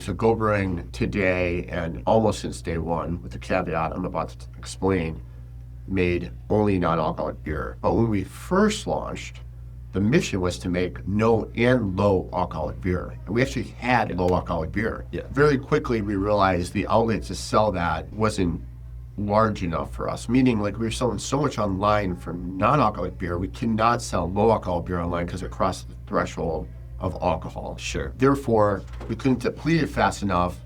So Go Brewing today and almost since day one, with the caveat I'm about to explain, made only non-alcoholic beer. But when we first launched, the mission was to make no and low alcoholic beer. And we actually had low alcoholic beer. Yeah. Very quickly, we realized the outlet to sell that wasn't large enough for us, meaning like we were selling so much online for non-alcoholic beer, we cannot sell low alcohol beer online because it crossed the threshold of alcohol. Sure. Therefore, we couldn't deplete it fast enough,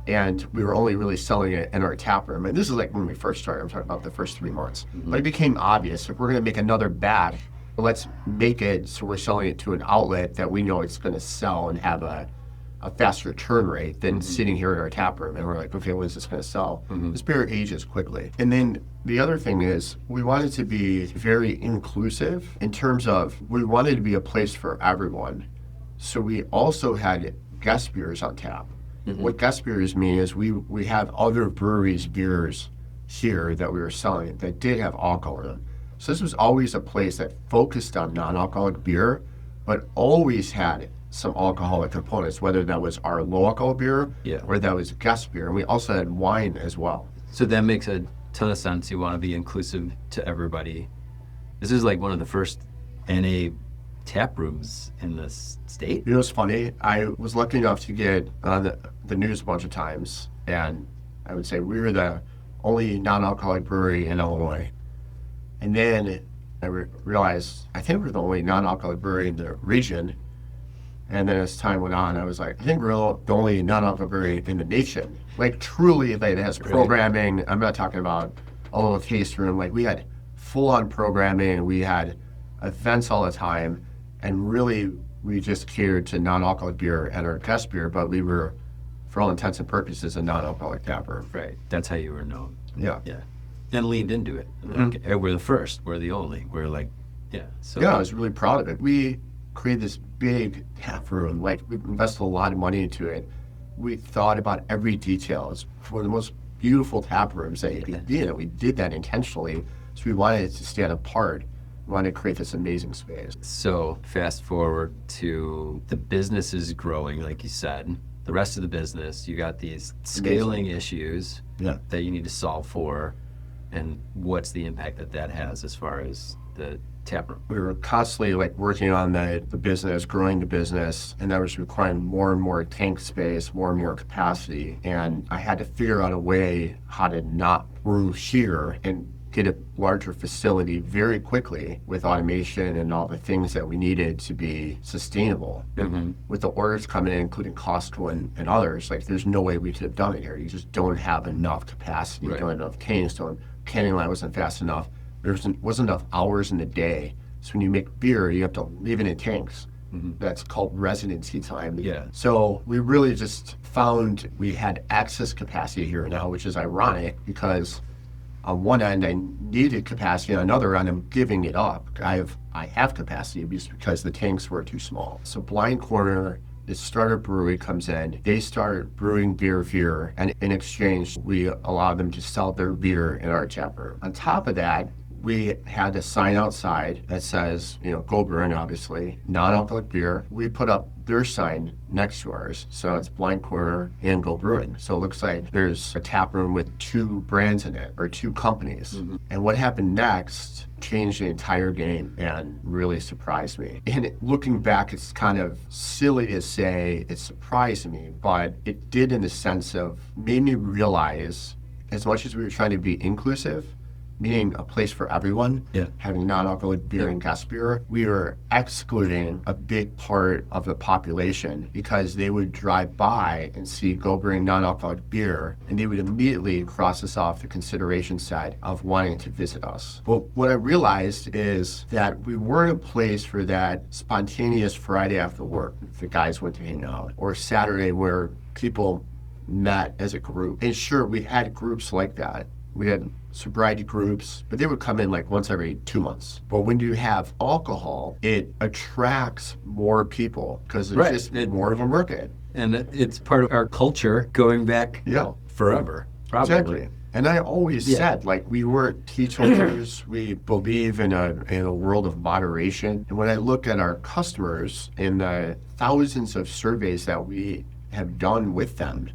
and we were only really selling it in our tap room. And this is like when we first started. I'm talking about the first 3 months. But it became obvious, if we're going to make another batch, let's make it so we're selling it to an outlet that we know it's going to sell and have a faster turn rate than sitting here in our tap room. And we're like, okay, when is this going to sell? This beer ages quickly. And then the other thing is we wanted to be very inclusive in terms of we wanted to be a place for everyone. So we also had guest beers on tap. What guest beers mean is we have other breweries' beers here that we were selling that did have alcohol in them. So this was always a place that focused on non-alcoholic beer, but always had some alcoholic components, whether that was our low alcohol beer or that was guest beer. And we also had wine as well. So that makes a ton of sense. You want to be inclusive to everybody. This is like one of the first NA tap rooms in the state. You know, it's funny. I was lucky enough to get on the news a bunch of times, and I would say we were the only non-alcoholic brewery in Illinois. And then I realized I think we're the only non-alcoholic brewery in the region. And then as time went on, I was like, I think we're the only non-alcoholic brewery in the nation. Like truly, like it has programming. I'm not talking about a little taste room. Like we had full-on programming. We had events all the time. And really, we just catered to non-alcoholic beer and our guest beer, but we were, for all intents and purposes, a non-alcoholic tapper. Right. That's how you were known. Yeah. Yeah. And leaned into it. Okay, we're the first. We're the only. We're like, yeah. So yeah, I was really proud of it. We created this big tap room. Like, we invested a lot of money into it. We thought about every detail. It's one of the most beautiful tap rooms that you could be in. We did that intentionally, so we wanted it to stand apart. We wanted to create this amazing space. So fast forward to the business is growing, like you said. The rest of the business, you got these scaling issues that you need to solve for. And what's the impact that has as far as the tap room? We were constantly like working on the business, growing the business, and that was requiring more and more tank space, more and more capacity. And I had to figure out a way how to not brew here and get a larger facility very quickly with automation and all the things that we needed to be sustainable. With the orders coming in, including Costco and others, like there's no way we could have done it here. You just don't have enough capacity, don't have enough cans, canning line wasn't fast enough. There wasn't enough hours in the day. So when you make beer, you have to leave it in tanks. That's called residency time. Yeah. So we really just found we had excess capacity here now, which is ironic because on one end I needed capacity, on another end I'm giving it up. I have capacity because the tanks were too small. So Blind Corner, this startup brewery comes in, they start brewing beer here, and in exchange, we allow them to sell their beer in our tap room. On top of that, we had a sign outside that says, Go Brewing, obviously, non-alcoholic beer. We put up their sign next to ours. So it's Blind Corner and Go Brewing. So it looks like there's a tap room with 2 brands in it, or 2 companies. And what happened next changed the entire game and really surprised me. And looking back, it's kind of silly to say it surprised me, but it did in the sense of made me realize, as much as we were trying to be inclusive, meaning a place for everyone, having non-alcoholic beer and guest beer, we were excluding a big part of the population because they would drive by and see Go Brewing non-alcoholic beer, and they would immediately cross us off the consideration set of wanting to visit us. But what I realized is that we weren't a place for that spontaneous Friday after work, if the guys went to hang out, or Saturday where people met as a group. And sure, we had groups like that. We had sobriety groups, but they would come in like once every 2 months. But when you have alcohol, it attracts more people because there's just more of a market. And it's part of our culture going back forever, probably. Exactly. And I always said, like, we weren't teetotalers. We believe in a world of moderation. And when I look at our customers in the thousands of surveys that we have done with them,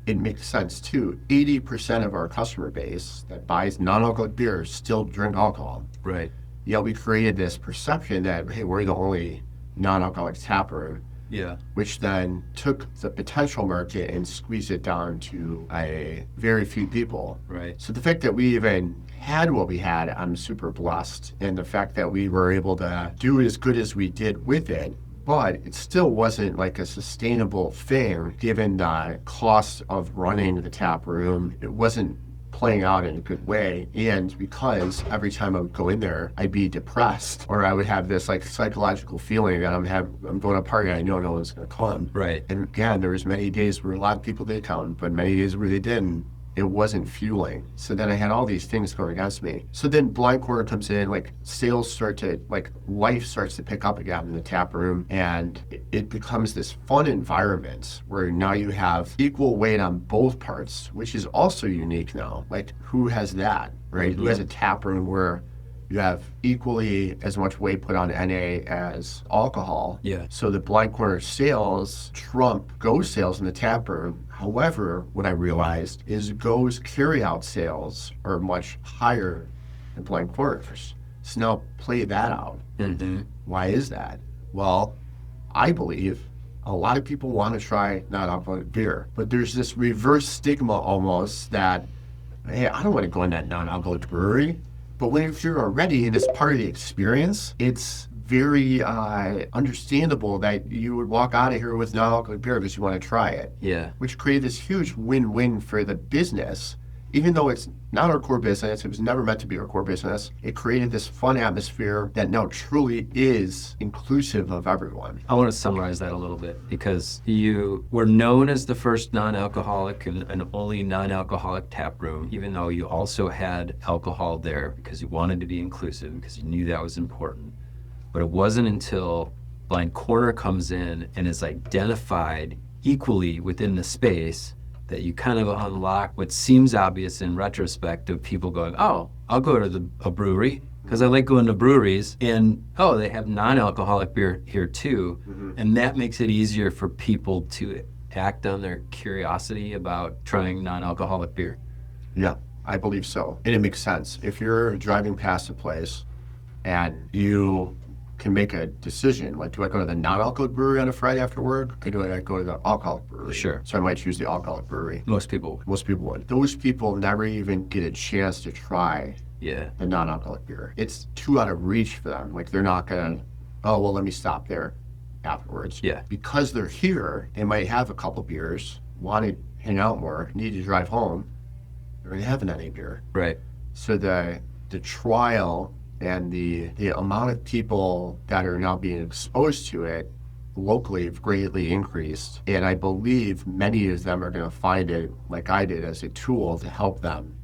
it makes sense too. 80% of our customer base that buys non-alcoholic beer still drink alcohol. Right. Yet we created this perception that, hey, we're the only non-alcoholic tap room. Yeah. Which then took the potential market and squeezed it down to a very few people. Right. So the fact that we even had what we had, I'm super blessed. And the fact that we were able to do as good as we did with it, but it still wasn't like a sustainable thing given the cost of running the tap room. It wasn't playing out in a good way, and because every time I would go in there I'd be depressed, or I would have this like psychological feeling that I'm going to a party and I know no one's going to come. Right. And again, there was many days where a lot of people did come, but many days where they didn't. It wasn't fueling. So then I had all these things going against me. So then blind quarter comes in, like sales start to, like life starts to pick up again in the tap room, and it becomes this fun environment where now you have equal weight on both parts, which is also unique now. Like who has that, right? Mm-hmm. Who has a tap room where you have equally as much weight put on NA as alcohol. Yeah. So the blind corner sales trump Go sales in the tap room. However, what I realized is Go's carryout sales are much higher than blind corners. So now play that out. Mm-hmm. Why is that? Well, I believe a lot of people want to try non-alcoholic beer, but there's this reverse stigma almost that, hey, I don't want to go in that non-alcoholic brewery. But if you're already in this part of the experience, it's very understandable that you would walk out of here with non-alcoholic beer because you want to try it. Yeah. Which created this huge win-win for the business. Even though it's not our core business, it was never meant to be our core business, it created this fun atmosphere that now truly is inclusive of everyone. I want to summarize that a little bit, because you were known as the first non-alcoholic and only non-alcoholic tap room, even though you also had alcohol there because you wanted to be inclusive, because you knew that was important. But it wasn't until Blind Corner comes in and is identified equally within the space that you kind of unlock what seems obvious in retrospect of people going, oh, I'll go to a brewery because I like going to breweries, and oh, they have non-alcoholic beer here too. Mm-hmm. And that makes it easier for people to act on their curiosity about trying non-alcoholic beer. Yeah, I believe so. And it makes sense. If you're driving past a place and you can make a decision, like, do I go to the non-alcoholic brewery on a Friday after work, or do I go to the alcoholic brewery? Sure. So I might choose the alcoholic brewery. Most people would. Those people never even get a chance to try the non-alcoholic beer. It's too out of reach for them. Like, they're not gonna, oh, well, let me stop there afterwards. Yeah. Because they're here, they might have a couple beers, want to hang out more, need to drive home, they're gonna have an NA beer. Right. So the trial and the amount of people that are now being exposed to it locally have greatly increased. And I believe many of them are going to find it, like I did, as a tool to help them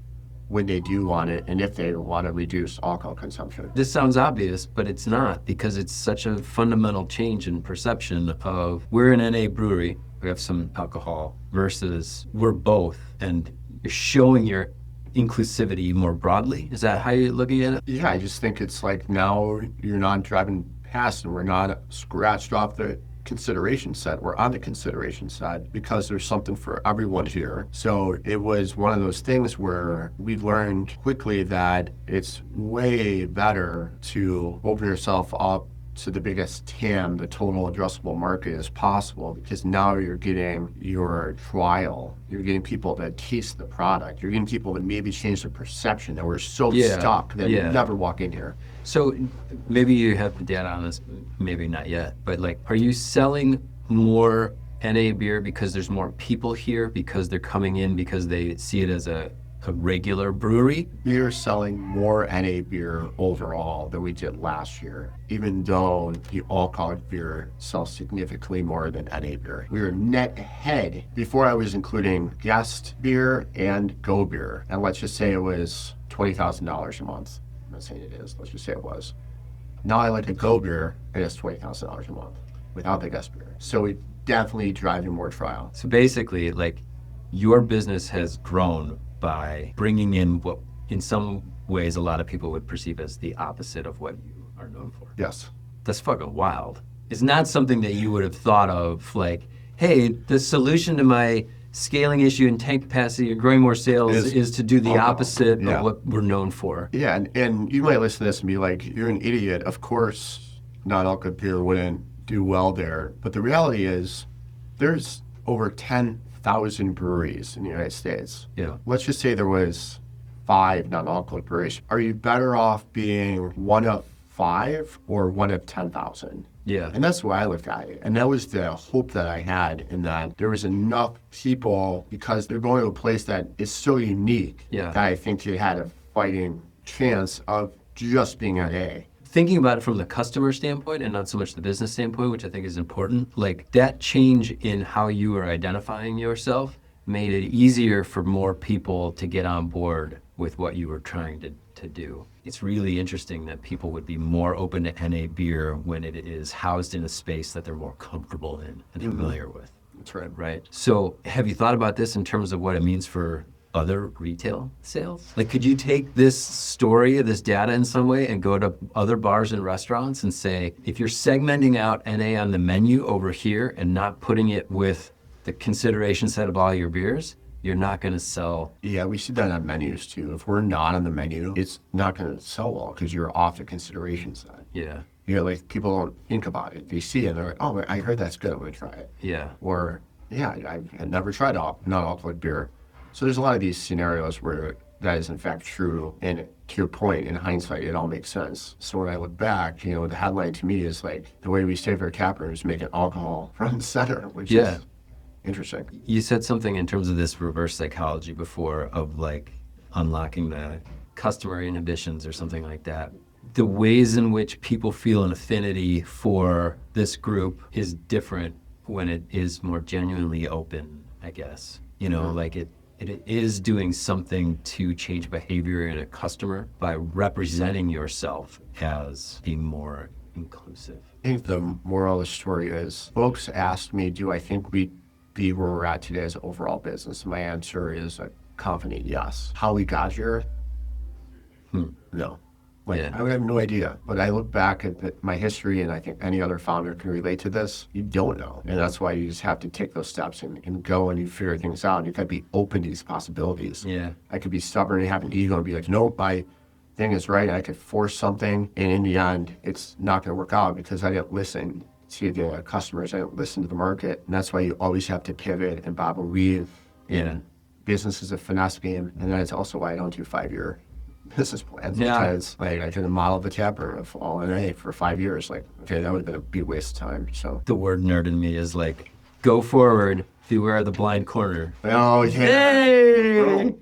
when they do want it and if they want to reduce alcohol consumption. This sounds obvious, but it's not, because it's such a fundamental change in perception of we're an NA brewery, we have some alcohol, versus we're both, and you're showing your inclusivity more broadly. Is that how you're looking at it? Yeah, I just think it's like now you're not driving past and we're not scratched off the consideration set. We're on the consideration side because there's something for everyone here. So it was one of those things where we learned quickly that it's way better to open yourself up to the biggest TAM, the total addressable market, as possible, because now you're getting your trial. You're getting people that taste the product. You're getting people that maybe change their perception, that we're so stuck that never walk in here. So maybe you have the data on this, maybe not yet, but like, are you selling more NA beer because there's more people here, because they're coming in because they see it as a regular brewery? We are selling more NA beer overall than we did last year, even though the alcoholic beer sells significantly more than NA beer. We were net ahead. Before, I was including guest beer and Go beer, and let's just say it was $20,000 a month. I'm not saying it is, let's just say it was. Now I like a Go beer, and it's $20,000 a month without the guest beer. So we definitely driving more trial. So basically, like, your business has grown by bringing in what in some ways a lot of people would perceive as the opposite of what you are known for. Yes. That's fucking wild. It's not something that you would have thought of, like, hey, the solution to my scaling issue and tank capacity and growing more sales is to do the opposite of what we're known for. Yeah, and you might listen to this and be like, you're an idiot. Of course, non-alcoholic beer wouldn't do well there. But the reality is there's over 10,000 breweries in the United States. Yeah. Let's just say there was 5 non-alcoholic breweries. Are you better off being one of 5 or one of 10,000? Yeah. And that's why I looked at it. And that was the hope that I had, in that there was enough people, because they're going to a place that is so unique, that I think they had a fighting chance of just being at A. Thinking about it from the customer standpoint and not so much the business standpoint, which I think is important, like that change in how you were identifying yourself made it easier for more people to get on board with what you were trying to do. It's really interesting that people would be more open to NA beer when it is housed in a space that they're more comfortable in and familiar with. That's right. Right. So have you thought about this in terms of what it means for other retail sales? Like, could you take this story, this data in some way, and go to other bars and restaurants and say, if you're segmenting out NA on the menu over here and not putting it with the consideration set of all your beers, you're not going to sell. Yeah, we see that on menus too. If we're not on the menu, it's not going to sell well because you're off the consideration side. Yeah. You know, like, people don't think about it. They see it and they're like, oh, I heard that's good, I'm going to try it. Yeah. Or, yeah, I had never tried non-alcoholic beer. So there's a lot of these scenarios where that is in fact true. And to your point, in hindsight, it all makes sense. So when I look back, you know, the headline to me is like, the way we save our taprooms is making alcohol front and center, which is interesting. You said something in terms of this reverse psychology before, of like unlocking the customer inhibitions or something like that. The ways in which people feel an affinity for this group is different when it is more genuinely open, I guess. You know, like it is doing something to change behavior in a customer by representing yourself as being more inclusive. I think the moral of the story is, folks asked me, do I think we'd be where we're at today as an overall business? My answer is a confident yes. How we got here? No. Like, I would have no idea. But I look back at my history, and I think any other founder can relate to this. You don't know. And that's why you just have to take those steps and go and you figure things out. And you got to be open to these possibilities. Yeah. I could be stubborn and have an ego and be like, nope, my thing is right. I could force something. And in the end, it's not going to work out because I didn't listen to the customers. I didn't listen to the market. And that's why you always have to pivot and bob and weave. And business is a finesse game. And that's also why I don't do 5-year business plans, because like I couldn't model the taproom of all NA for 5 years. Like, okay, that would have been a waste of time. So the word nerd in me is like, go forward, beware the blind corner. Oh yeah. Hey!